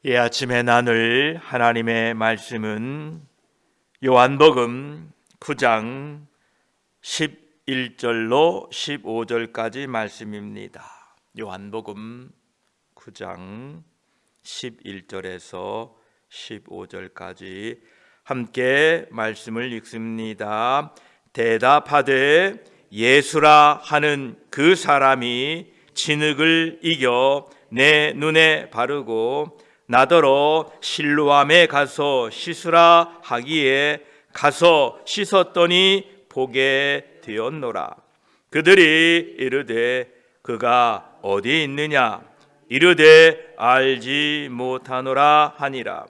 이 아침에 나눌 하나님의 말씀은 요한복음 9장 11절로 15절까지 말씀입니다. 요한복음 9장 11절에서 15절까지 함께 말씀을 읽습니다. 대답하되 예수라 하는 그 사람이 진흙을 이겨 내 눈에 바르고 나더러 실로암에 가서 씻으라 하기에 가서 씻었더니 보게 되었노라. 그들이 이르되 그가 어디 있느냐 이르되 알지 못하노라 하니라.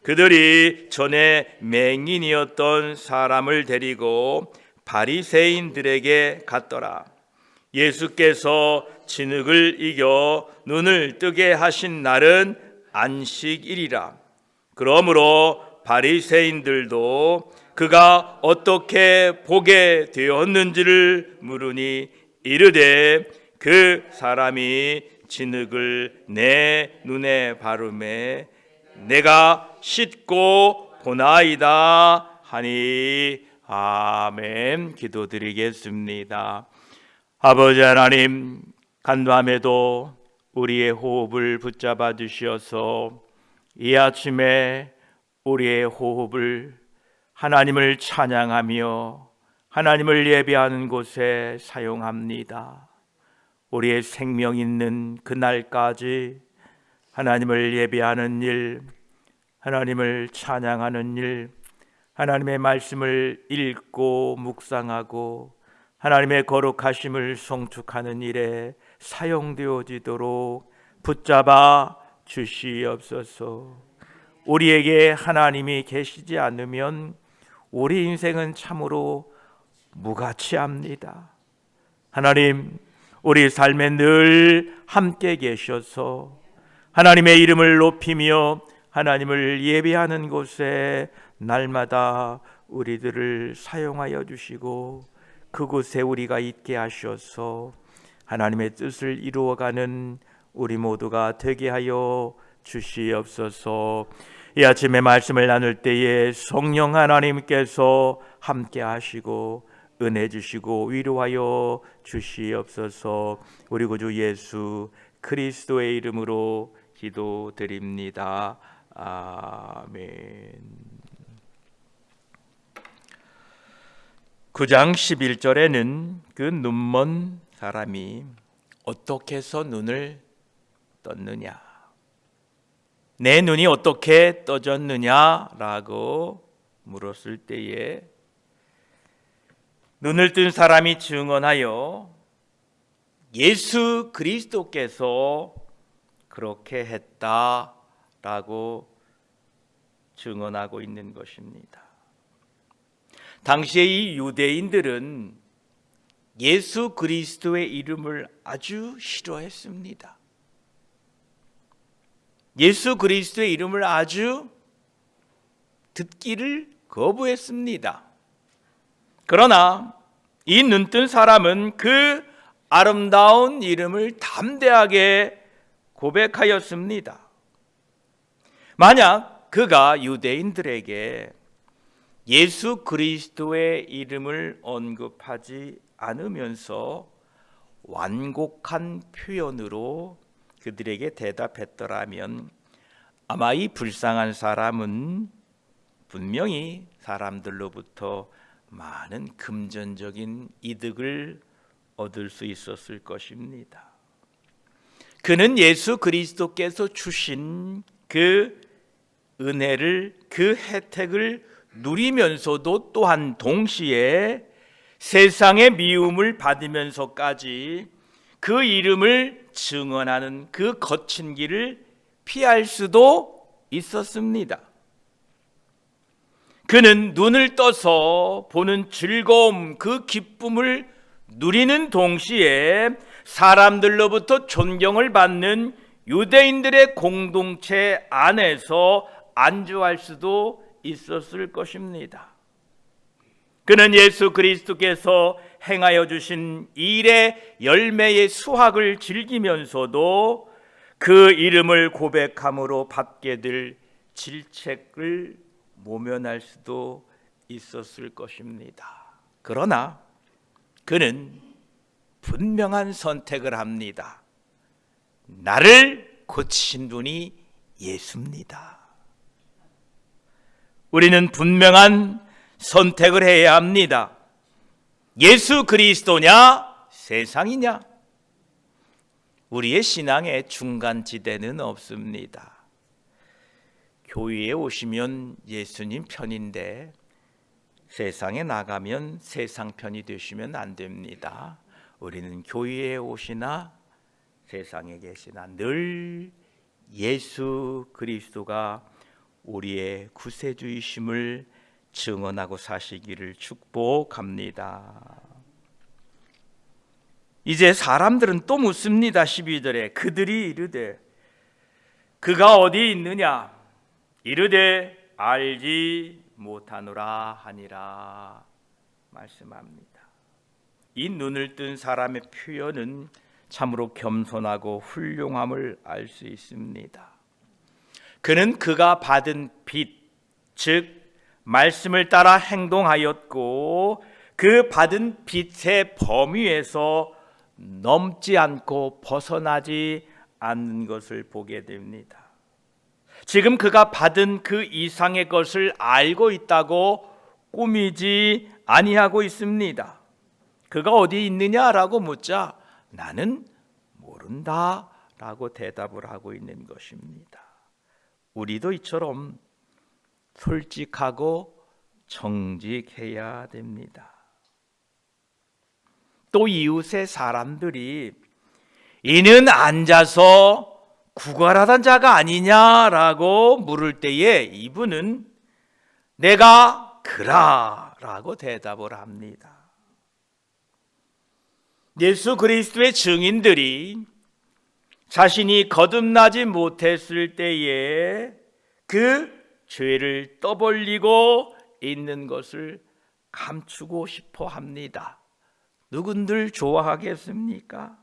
그들이 전에 맹인이었던 사람을 데리고 바리새인들에게 갔더라. 예수께서 진흙을 이겨 눈을 뜨게 하신 날은 안식일이라. 그러므로 바리새인들도 그가 어떻게 보게 되었는지를 물으니 이르되 그 사람이 진흙을 내 눈에 바르매 내가 씻고 보나이다 하니. 아멘. 기도드리겠습니다. 아버지 하나님, 간밤에도 우리의 호흡을 붙잡아 주시어서 이 아침에 우리의 호흡을 하나님을 찬양하며 하나님을 예배하는 곳에 사용합니다. 우리의 생명 있는 그날까지 하나님을 예배하는 일, 하나님을 찬양하는 일, 하나님의 말씀을 읽고 묵상하고 하나님의 거룩하심을 송축하는 일에 사용되어지도록 붙잡아 주시옵소서. 우리에게 하나님이 계시지 않으면 우리 인생은 참으로 무가치합니다. 하나님, 우리 삶에 늘 함께 계셔서 하나님의 이름을 높이며 하나님을 예배하는 곳에 날마다 우리들을 사용하여 주시고 그곳에 우리가 있게 하셔서 하나님의 뜻을 이루어가는 우리 모두가 되게 하여 주시옵소서. 이 아침에 말씀을 나눌 때에 성령 하나님께서 함께 하시고 은혜 주시고 위로하여 주시옵소서. 우리 구주 예수 그리스도의 이름으로 기도드립니다. 아멘. 9장 11절에는 그 눈먼 사람이 어떻게 해서 눈을 떴느냐, 내 눈이 어떻게 떠졌느냐라고 물었을 때에 눈을 뜬 사람이 증언하여 예수 그리스도께서 그렇게 했다라고 증언하고 있는 것입니다. 당시에 이 유대인들은 예수 그리스도의 이름을 아주 싫어했습니다. 예수 그리스도의 이름을 아주 듣기를 거부했습니다. 그러나 이 눈뜬 사람은 그 아름다운 이름을 담대하게 고백하였습니다. 만약 그가 유대인들에게 예수 그리스도의 이름을 언급하지 않으면서 완곡한 표현으로 그들에게 대답했더라면 아마 이 불쌍한 사람은 분명히 사람들로부터 많은 금전적인 이득을 얻을 수 있었을 것입니다. 그는 예수 그리스도께서 주신 그 은혜를, 그 혜택을 누리면서도 또한 동시에 세상의 미움을 받으면서까지 그 이름을 증언하는 그 거친 길을 피할 수도 있었습니다. 그는 눈을 떠서 보는 즐거움, 그 기쁨을 누리는 동시에 사람들로부터 존경을 받는 유대인들의 공동체 안에서 안주할 수도 있었을 것입니다. 그는 예수 그리스도께서 행하여 주신 일의 열매의 수확을 즐기면서도 그 이름을 고백함으로 받게 될 질책을 모면할 수도 있었을 것입니다. 그러나 그는 분명한 선택을 합니다. 나를 고치신 분이 예수입니다. 우리는 분명한 선택을 해야 합니다. 예수 그리스도냐, 세상이냐? 우리의 신앙의 중간지대는 없습니다. 교회에 오시면 예수님 편인데 세상에 나가면 세상 편이 되시면 안 됩니다. 우리는 교회에 오시나 세상에 계시나 늘 예수 그리스도가 우리의 구세주이심을 증언하고 사시기를 축복합니다. 이제 사람들은 또 묻습니다. 12절에 그들이 이르되 그가 어디 있느냐 이르되 알지 못하노라 하니라 말씀합니다. 이 눈을 뜬 사람의 표현은 참으로 겸손하고 훌륭함을 알 수 있습니다. 그는 그가 받은 빚, 즉 말씀을 따라 행동하였고 그 받은 빚의 범위에서 넘지 않고 벗어나지 않는 것을 보게 됩니다. 지금 그가 받은 그 이상의 것을 알고 있다고 꾸미지 아니하고 있습니다. 그가 어디 있느냐라고 묻자 나는 모른다 라고 대답을 하고 있는 것입니다. 우리도 이처럼 솔직하고 정직해야 됩니다. 또 이웃의 사람들이 이는 앉아서 구걸하던 자가 아니냐라고 물을 때에 이분은 내가 그라라고 대답을 합니다. 예수 그리스도의 증인들이 자신이 거듭나지 못했을 때에 그 죄를 떠벌리고 있는 것을 감추고 싶어 합니다. 누군들 좋아하겠습니까?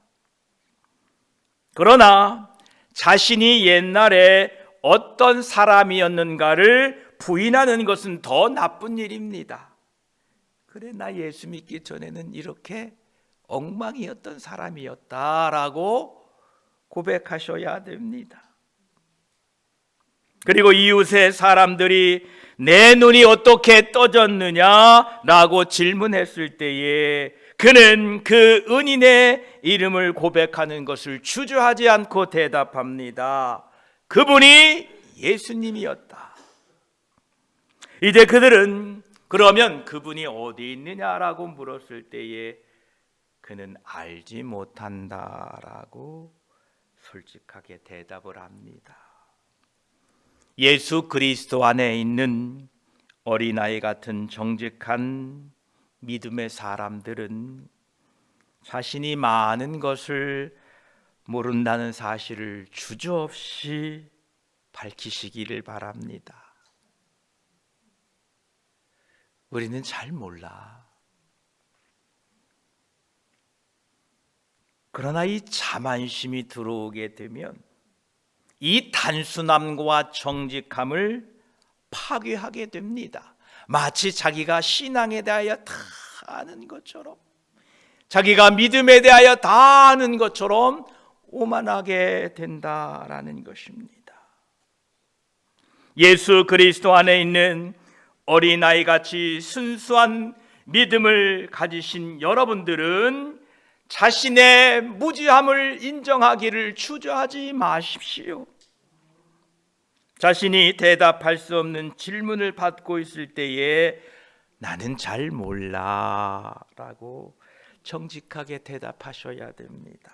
그러나 자신이 옛날에 어떤 사람이었는가를 부인하는 것은 더 나쁜 일입니다. 그래 나 예수 믿기 전에는 이렇게 엉망이었던 사람이었다라고 고백하셔야 됩니다. 그리고 이웃의 사람들이 내 눈이 어떻게 떠졌느냐라고 질문했을 때에 그는 그 은인의 이름을 고백하는 것을 주저하지 않고 대답합니다. 그분이 예수님이었다. 이제 그들은 그러면 그분이 어디 있느냐라고 물었을 때에 그는 알지 못한다라고 솔직하게 대답을 합니다. 예수 그리스도 안에 있는 어린아이 같은 정직한 믿음의 사람들은 자신이 많은 것을 모른다는 사실을 주저없이 밝히시기를 바랍니다. 우리는 잘 몰라. 그러나 이 자만심이 들어오게 되면 이 단순함과 정직함을 파괴하게 됩니다. 마치 자기가 신앙에 대하여 다 아는 것처럼, 자기가 믿음에 대하여 다 아는 것처럼 오만하게 된다라는 것입니다. 예수 그리스도 안에 있는 어린아이같이 순수한 믿음을 가지신 여러분들은 자신의 무지함을 인정하기를 주저하지 마십시오. 자신이 대답할 수 없는 질문을 받고 있을 때에 나는 잘 몰라 라고 정직하게 대답하셔야 됩니다.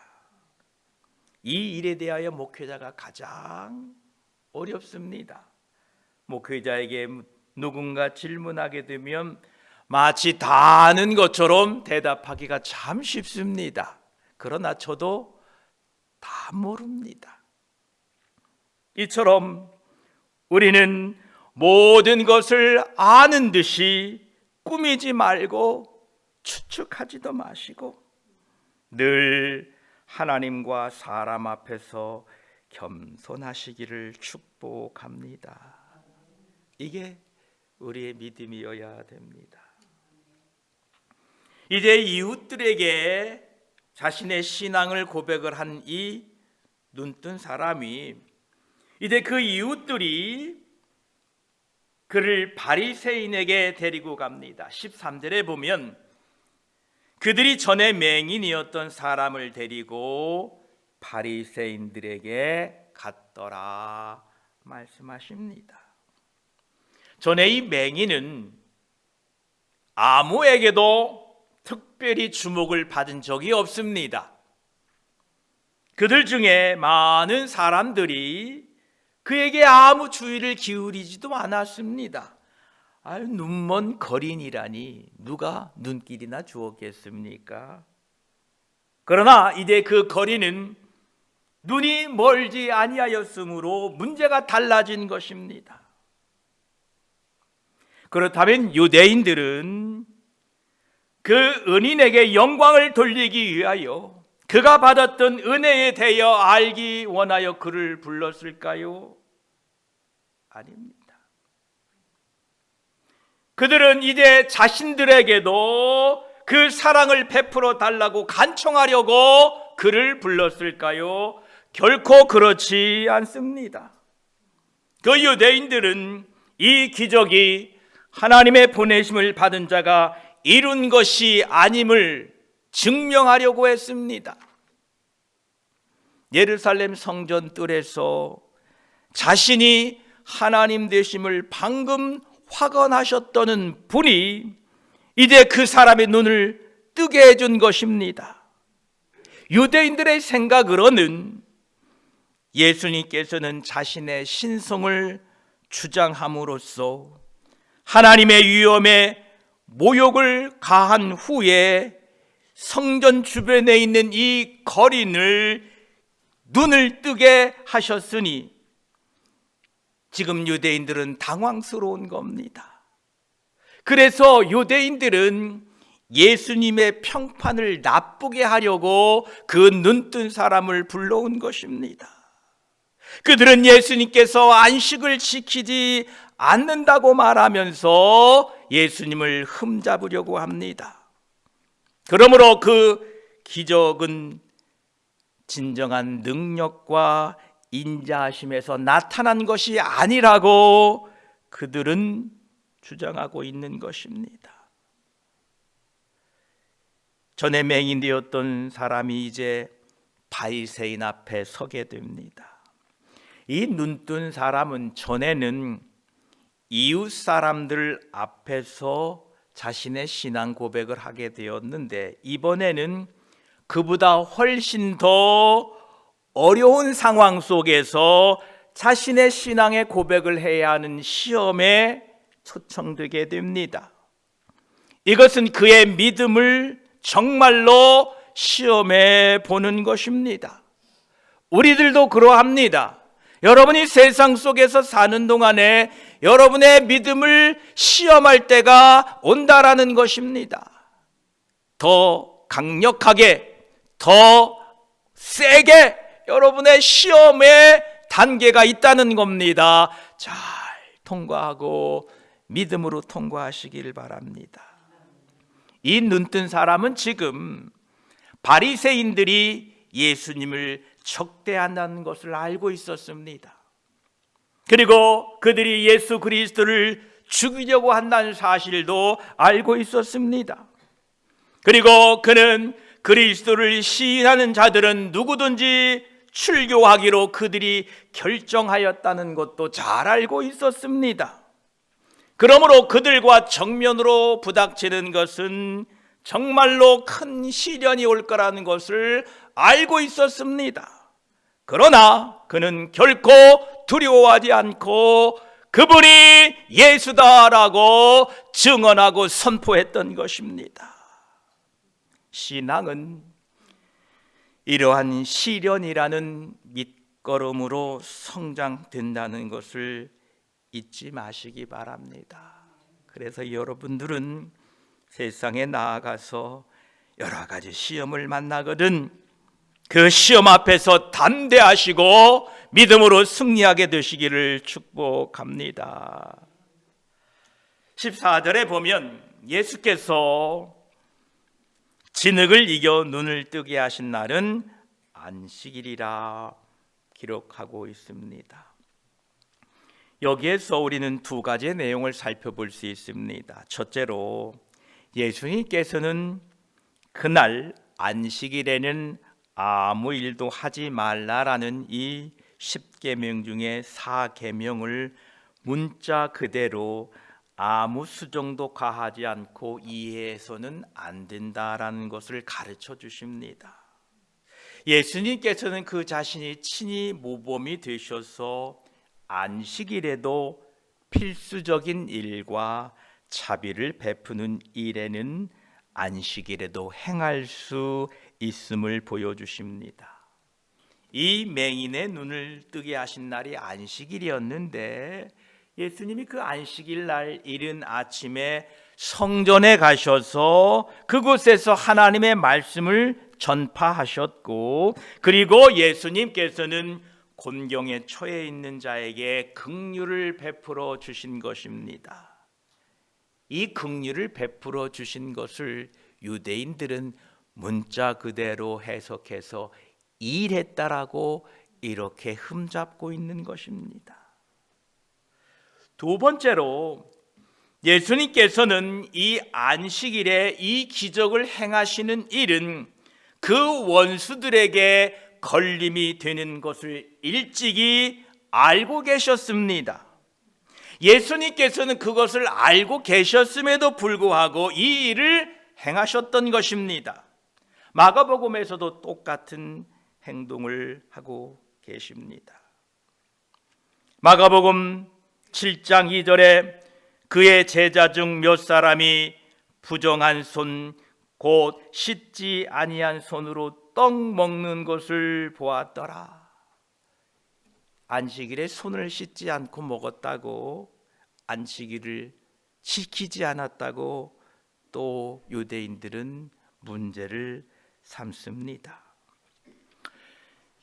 이 일에 대하여 목회자가 가장 어렵습니다. 목회자에게 누군가 질문하게 되면 마치 다 아는 것처럼 대답하기가 참 쉽습니다. 그러나 저도 다 모릅니다. 이처럼 우리는 모든 것을 아는 듯이 꾸미지 말고 추측하지도 마시고 늘 하나님과 사람 앞에서 겸손하시기를 축복합니다. 이게 우리의 믿음이어야 됩니다. 이제 이웃들에게 자신의 신앙을 고백을 한 이 눈뜬 사람이 이제 그 이웃들이 그를 바리새인에게 데리고 갑니다. 13절에 보면 그들이 전에 맹인이었던 사람을 데리고 바리새인들에게 갔더라 말씀하십니다. 전에 이 맹인은 아무에게도 특별히 주목을 받은 적이 없습니다. 그들 중에 많은 사람들이 그에게 아무 주의를 기울이지도 않았습니다. 눈먼 거린이라니 누가 눈길이나 주었겠습니까? 그러나 이제 그 거린은 눈이 멀지 아니하였으므로 문제가 달라진 것입니다. 그렇다면 유대인들은 그 은인에게 영광을 돌리기 위하여 그가 받았던 은혜에 대하여 알기 원하여 그를 불렀을까요? 아닙니다. 그들은 이제 자신들에게도 그 사랑을 베풀어 달라고 간청하려고 그를 불렀을까요? 결코 그렇지 않습니다. 그 유대인들은 이 기적이 하나님의 보내심을 받은 자가 이룬 것이 아님을 증명하려고 했습니다. 예루살렘 성전 뜰에서 자신이 하나님 되심을 방금 확언하셨다는 분이 이제 그 사람의 눈을 뜨게 해준 것입니다. 유대인들의 생각으로는 예수님께서는 자신의 신성을 주장함으로써 하나님의 위엄에 모욕을 가한 후에 성전 주변에 있는 이 거린을 눈을 뜨게 하셨으니 지금 유대인들은 당황스러운 겁니다. 그래서 유대인들은 예수님의 평판을 나쁘게 하려고 그 눈뜬 사람을 불러온 것입니다. 그들은 예수님께서 안식을 지키지 않는다고 말하면서 예수님을 흠잡으려고 합니다. 그러므로 그 기적은 진정한 능력과 인자하심에서 나타난 것이 아니라고 그들은 주장하고 있는 것입니다. 전에 맹인되었던 사람이 이제 바리새인 앞에 서게 됩니다. 이 눈뜬 사람은 전에는 이웃 사람들 앞에서 자신의 신앙 고백을 하게 되었는데 이번에는 그보다 훨씬 더 어려운 상황 속에서 자신의 신앙의 고백을 해야 하는 시험에 초청되게 됩니다. 이것은 그의 믿음을 정말로 시험해 보는 것입니다. 우리들도 그러합니다. 여러분이 세상 속에서 사는 동안에 여러분의 믿음을 시험할 때가 온다라는 것입니다. 더 강력하게, 더 세게 여러분의 시험의 단계가 있다는 겁니다. 잘 통과하고 믿음으로 통과하시길 바랍니다. 이 눈뜬 사람은 지금 바리새인들이 예수님을 적대한다는 것을 알고 있었습니다. 그리고 그들이 예수 그리스도를 죽이려고 한다는 사실도 알고 있었습니다. 그리고 그는 그리스도를 시인하는 자들은 누구든지 출교하기로 그들이 결정하였다는 것도 잘 알고 있었습니다. 그러므로 그들과 정면으로 부닥치는 것은 정말로 큰 시련이 올 거라는 것을 알고 있었습니다. 그러나 그는 결코 두려워하지 않고 그분이 예수다라고 증언하고 선포했던 것입니다. 신앙은 이러한 시련이라는 밑거름으로 성장된다는 것을 잊지 마시기 바랍니다. 그래서 여러분들은 세상에 나아가서 여러 가지 시험을 만나거든 그 시험 앞에서 담대하시고 믿음으로 승리하게 되시기를 축복합니다. 14절에 보면 예수께서 진흙을 이겨 눈을 뜨게 하신 날은 안식일이라 기록하고 있습니다. 여기에서 우리는 두 가지의 내용을 살펴볼 수 있습니다. 첫째로 예수님께서는 그날 안식일에는 아무 일도 하지 말라라는 이 10계명 중에 4계명을 문자 그대로 아무 수정도 가하지 않고 이해해서는 안 된다라는 것을 가르쳐 주십니다. 예수님께서는 그 자신이 친히 모범이 되셔서 안식일에도 필수적인 일과 자비를 베푸는 일에는 안식일에도 행할 수 있음을 보여주십니다. 이 맹인의 눈을 뜨게 하신 날이 안식일이었는데 예수님이 그 안식일 날 이른 아침에 성전에 가셔서 그곳에서 하나님의 말씀을 전파하셨고, 그리고 예수님께서는 곤경에 처해 있는 자에게 긍휼을 베풀어 주신 것입니다. 이 긍휼을 베풀어 주신 것을 유대인들은 문자 그대로 해석해서 일했다라고 이렇게 흠잡고 있는 것입니다. 두 번째로 예수님께서는 이 안식일에 이 기적을 행하시는 일은 그 원수들에게 걸림이 되는 것을 일찍이 알고 계셨습니다. 예수님께서는 그것을 알고 계셨음에도 불구하고 이 일을 행하셨던 것입니다. 마가복음에서도 똑같은 행동을 하고 계십니다. 마가복음 7장 2절에 그의 제자 중 몇 사람이 부정한 손 곧 씻지 아니한 손으로 떡 먹는 것을 보았더라. 안식일에 손을 씻지 않고 먹었다고, 안식일을 지키지 않았다고 또 유대인들은 문제를 삼습니다.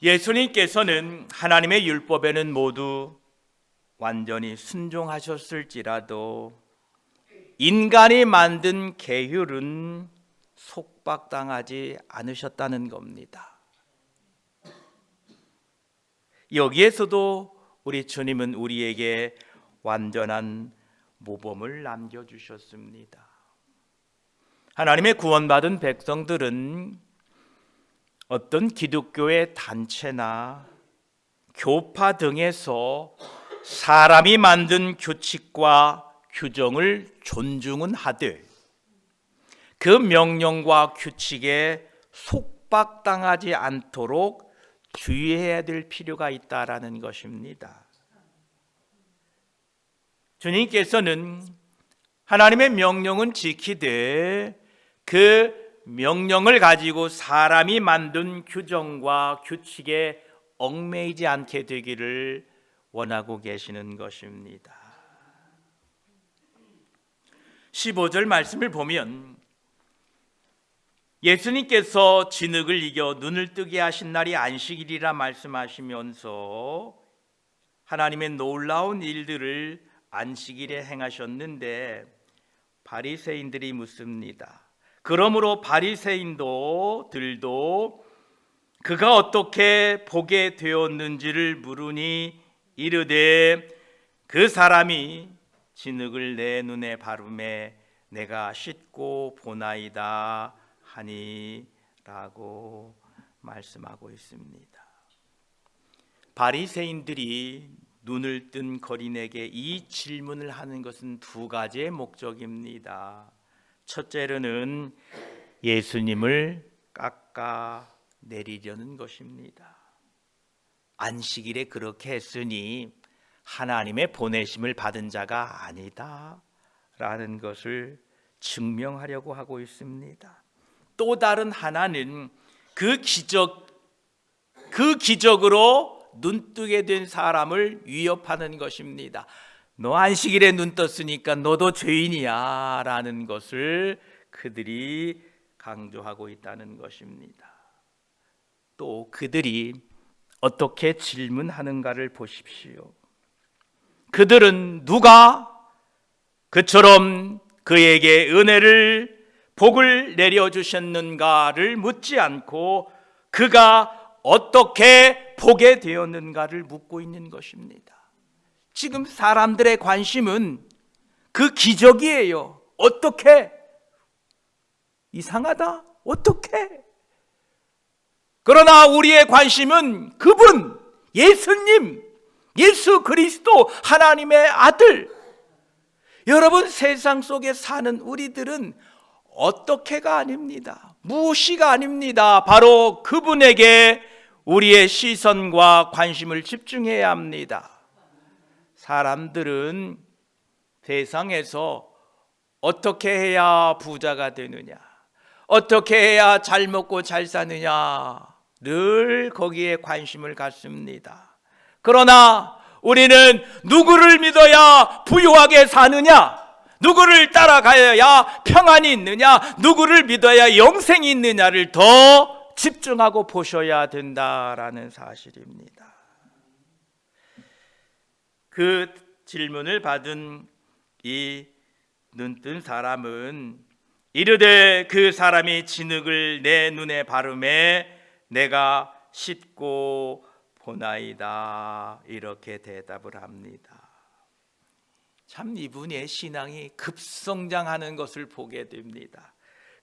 예수님께서는 하나님의 율법에는 모두 완전히 순종하셨을지라도 인간이 만든 계율은 속박당하지 않으셨다는 겁니다. 여기에서도 우리 주님은 우리에게 완전한 모범을 남겨주셨습니다. 하나님의 구원받은 백성들은 어떤 기독교의 단체나 교파 등에서 사람이 만든 규칙과 규정을 존중은 하되 그 명령과 규칙에 속박당하지 않도록 주의해야 될 필요가 있다라는 것입니다. 주님께서는 하나님의 명령은 지키되 그 명령을 가지고 사람이 만든 규정과 규칙에 얽매이지 않게 되기를 원하고 계시는 것입니다. 15절 말씀을 보면 예수님께서 진흙을 이겨 눈을 뜨게 하신 날이 안식일이라 말씀하시면서 하나님의 놀라운 일들을 안식일에 행하셨는데 바리새인들이 묻습니다. 그러므로 바리새인들도 그가 어떻게 보게 되었는지를 물으니 이르되 그 사람이 진흙을 내 눈에 바르매 내가 씻고 보나이다 하니라고 말씀하고 있습니다. 바리새인들이 눈을 뜬 거린에게 이 질문을 하는 것은 두 가지의 목적입니다. 첫째로는 예수님을 깎아내리려는 것입니다. 안식일에 그렇게 했으니 하나님의 보내심을 받은 자가 아니다 라는 것을 증명하려고 하고 있습니다. 또 다른 하나는 그 기적으로 눈뜨게 된 사람을 위협하는 것입니다. 너 안식일에 눈 떴으니까 너도 죄인이야 라는 것을 그들이 강조하고 있다는 것입니다. 또 그들이 어떻게 질문하는가를 보십시오. 그들은 누가 그처럼 그에게 은혜를 복을 내려주셨는가를 묻지 않고 그가 어떻게 보게 되었는가를 묻고 있는 것입니다. 지금 사람들의 관심은 그 기적이에요. 어떻게? 이상하다. 어떻게? 그러나 우리의 관심은 그분, 예수님, 예수 그리스도 하나님의 아들. 여러분, 세상 속에 사는 우리들은 어떻게가 아닙니다. 무엇이가 아닙니다. 바로 그분에게 우리의 시선과 관심을 집중해야 합니다. 사람들은 세상에서 어떻게 해야 부자가 되느냐, 어떻게 해야 잘 먹고 잘 사느냐, 늘 거기에 관심을 갖습니다. 그러나 우리는 누구를 믿어야 부유하게 사느냐, 누구를 따라가야 평안이 있느냐, 누구를 믿어야 영생이 있느냐를 더 집중하고 보셔야 된다라는 사실입니다. 그 질문을 받은 이 눈뜬 사람은 이르되 그 사람이 진흙을 내 눈에 바르매 내가 씻고 보나이다, 이렇게 대답을 합니다. 참 이분의 신앙이 급성장하는 것을 보게 됩니다.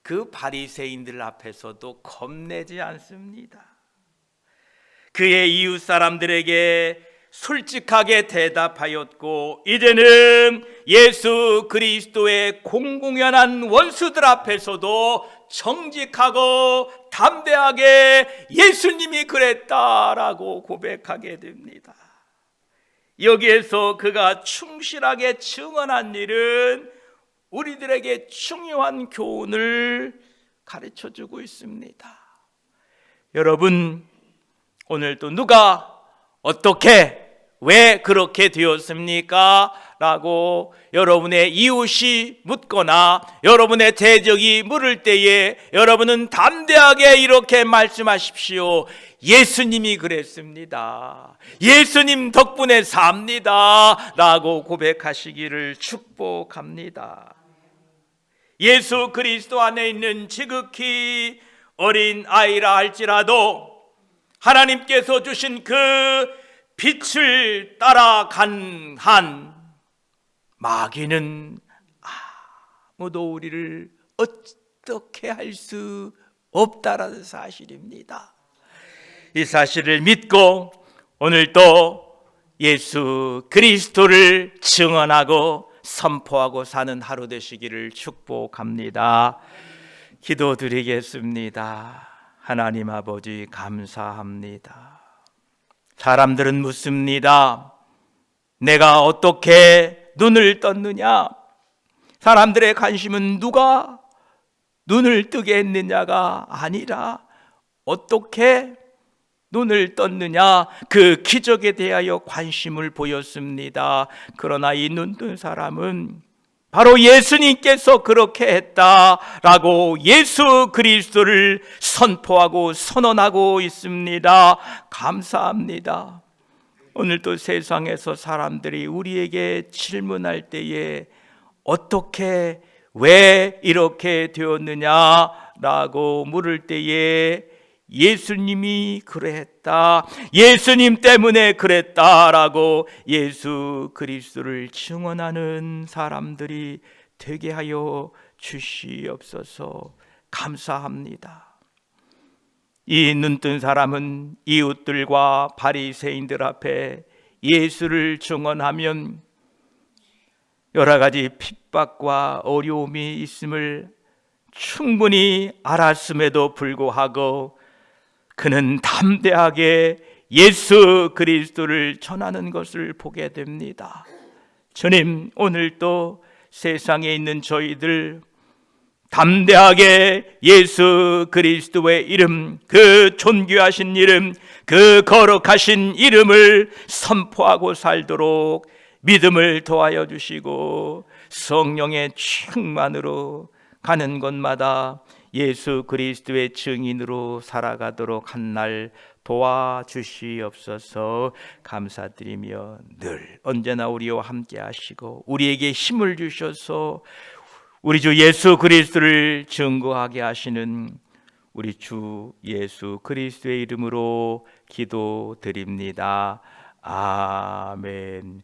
그 바리새인들 앞에서도 겁내지 않습니다. 그의 이웃 사람들에게 솔직하게 대답하였고 이제는 예수 그리스도의 공공연한 원수들 앞에서도 정직하고 담대하게 예수님이 그랬다라고 고백하게 됩니다. 여기에서 그가 충실하게 증언한 일은 우리들에게 중요한 교훈을 가르쳐주고 있습니다. 여러분, 오늘 또 누가 어떻게 왜 그렇게 되었습니까? 라고 여러분의 이웃이 묻거나 여러분의 대적이 물을 때에 여러분은 담대하게 이렇게 말씀하십시오. 예수님이 그랬습니다. 예수님 덕분에 삽니다. 라고 고백하시기를 축복합니다. 예수 그리스도 안에 있는 지극히 어린 아이라 할지라도 하나님께서 주신 그 빛을 따라간 한 마귀는 아무도 우리를 어떻게 할 수 없다라는 사실입니다. 이 사실을 믿고 오늘도 예수 그리스도를 증언하고 선포하고 사는 하루 되시기를 축복합니다. 기도드리겠습니다. 하나님 아버지, 감사합니다. 사람들은 묻습니다. 내가 어떻게 눈을 떴느냐? 사람들의 관심은 누가 눈을 뜨게 했느냐가 아니라 어떻게 눈을 떴느냐, 그 기적에 대하여 관심을 보였습니다. 그러나 이 눈뜬 사람은 바로 예수님께서 그렇게 했다라고 예수 그리스도를 선포하고 선언하고 있습니다. 감사합니다. 오늘도 세상에서 사람들이 우리에게 질문할 때에 어떻게, 왜 이렇게 되었느냐라고 물을 때에 예수님이 그랬다, 예수님 때문에 그랬다라고 예수 그리스도를 증언하는 사람들이 되게 하여 주시옵소서. 감사합니다. 이 눈뜬 사람은 이웃들과 바리새인들 앞에 예수를 증언하면 여러 가지 핍박과 어려움이 있음을 충분히 알았음에도 불구하고 그는 담대하게 예수 그리스도를 전하는 것을 보게 됩니다. 주님, 오늘도 세상에 있는 저희들 담대하게 예수 그리스도의 이름, 그 존귀하신 이름, 그 거룩하신 이름을 선포하고 살도록 믿음을 도하여 주시고 성령의 충만으로 가는 곳마다 예수 그리스도의 증인으로 살아가도록 한 날 도와주시옵소서. 감사드리며 늘 언제나 우리와 함께 하시고 우리에게 힘을 주셔서 우리 주 예수 그리스도를 증거하게 하시는 우리 주 예수 그리스도의 이름으로 기도드립니다. 아멘.